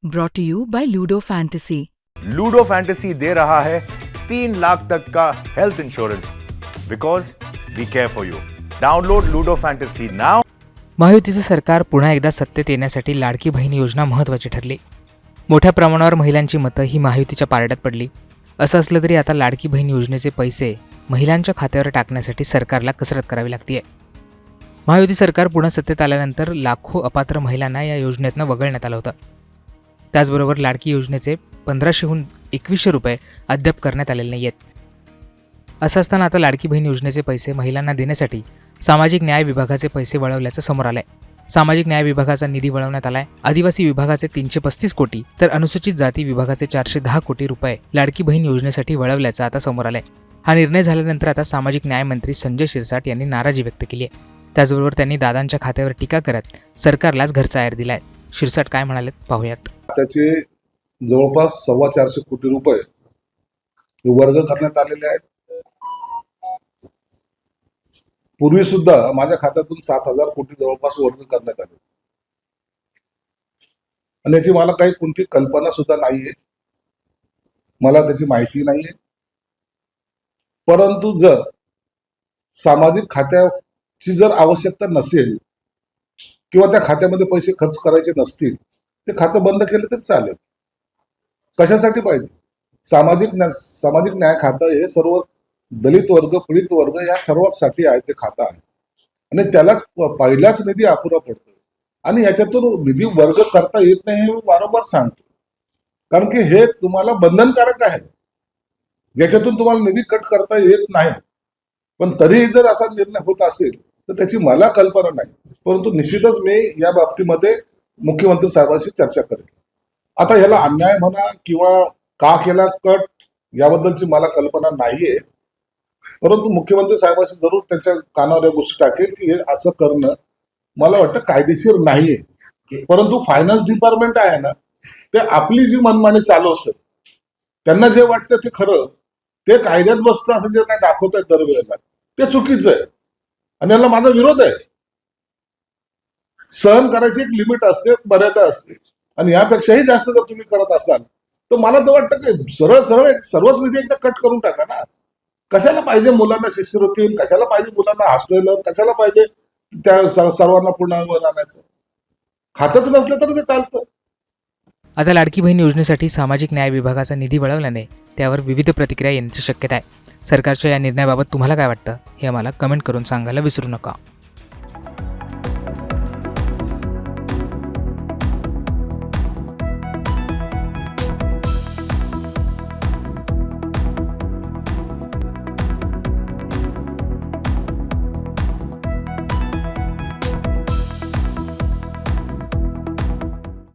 Brought to you by Ludo Fantasy. Ludo Fantasy दे रहा है 3 लाख तक का health insurance because we care for you. Download Ludo Fantasy now. महायुतीचं सरकार पुन्हा एकदा सत्तेत येण्यासाठी लाडकी बहीण योजना महत्त्वाची ठरली। मोठ्या प्रमाणावर महिलांची मतं ही महायुतीच्या पारड्यात पडली। असं असलं तरी आता लाडकी बहीण योजनेचे पैसे महिलांच्या खात्यावर टाकण्यासाठी सरकारला कसरत करावी लागते। महायुती सरकार पुन्हा सत्तेत आल्यानंतर लाखो अपात्र महिलांना या योजनेतनं वगळण्यात आलं होतं। त्याचबरोबर लाडकी योजनेचे 1500हून 2100 रुपये अद्याप करण्यात आलेले नाही आहेत। असं असताना आता लाडकी बहीण योजनेचे पैसे महिलांना देण्यासाठी सामाजिक न्याय विभागाचे पैसे वळवल्याचं समोर आलंय। सामाजिक न्याय विभागाचा निधी वळवण्यात आलाय। आदिवासी विभागाचे 335 कोटी तर अनुसूचित जाती विभागाचे 410 कोटी रुपये लाडकी बहीण योजनेसाठी वळवल्याचं आता समोर आलंय। हा निर्णय झाल्यानंतर आता सामाजिक न्याय मंत्री संजय शिरसाट यांनी नाराजी व्यक्त केली आहे। त्याचबरोबर त्यांनी दादांच्या खात्यावर टीका करत सरकारलाच घरचा आहेर दिलाय। शिरसाट काय म्हणालेत पाहूयात। त्याचे जवळपास 425 कोटी रुपये वर्ग करण्यात आलेले आहेत। पूर्वी सुद्धा माझ्या खात्यातून 7000 कोटी जवळपास वर्ग करण्यात आले आणि याची मला काही कोणती कल्पना सुद्धा नाहीये, मला त्याची माहिती नाहीये। परंतु जर सामाजिक खात्याची जर आवश्यकता नसेल किंवा त्या खात्यामध्ये पैसे खर्च करायचे नसतील, ते खातं बंद केलं तरी चालेल। कशासाठी पाहिजे? सामाजिक न्याय खातं हे सर्व दलित वर्ग, पीडित वर्ग या सर्वांसाठी आहे ते खातं आहे आणि त्यालाच पहिलाच निधी अपुरा पडतो आणि याच्यातून निधी वर्ग करता येत नाही हे मी वारंवार सांगतो, कारण की हे तुम्हाला बंधनकारक आहे। याच्यातून तुम्हाला निधी कट करता येत नाही, पण तरीही जर असा निर्णय होत असेल तर त्याची मला कल्पना नाही। परंतु निश्चितच मी या बाबतीमध्ये मुख्यमंत्री साहेबांशी चर्चा करेन। आता ह्याला अन्याय म्हणा किंवा का केला कट याबद्दलची मला कल्पना नाहीये, परंतु मुख्यमंत्री साहेबांशी जरूर त्यांच्या कानावर या गोष्टी टाकेल की हे असं करणं मला वाटतं कायदेशीर नाहीये। परंतु फायनान्स डिपार्टमेंट आहे ना, ते आपली जी मनमानी चालवतं, त्यांना जे वाटतं ते खरं, ते कायद्यात बसतं असं जे काय दाखवत आहेत दरवेळेला, ते चुकीचं आहे आणि याला माझा विरोध आहे। सहन करायची एक लिमिट असते, मर्यादा असते आणि यापेक्षाही जास्त जर तुम्ही करत असाल तर मला तर वाटतं की सरळ सर्वच निधी एकदा कट करून टाका ना। कशाला पाहिजे मुलांना शिष्यवृत्ती, कशाला पाहिजे मुलांना हॉस्टेल, कशाला पाहिजे त्या सर्वांना पुन्हा आणायचं? खातच नसलं तर ते चालतं। आता लाडकी बहीण योजनेसाठी सामाजिक न्याय विभागाचा निधी वळवल्याने त्यावर विविध प्रतिक्रिया येण्याची शक्यता आहे। सरकारच्या या निर्णयाबाबत तुम्हाला काय वाटतं हे आम्हाला कमेंट करून सांगायला विसरू नका।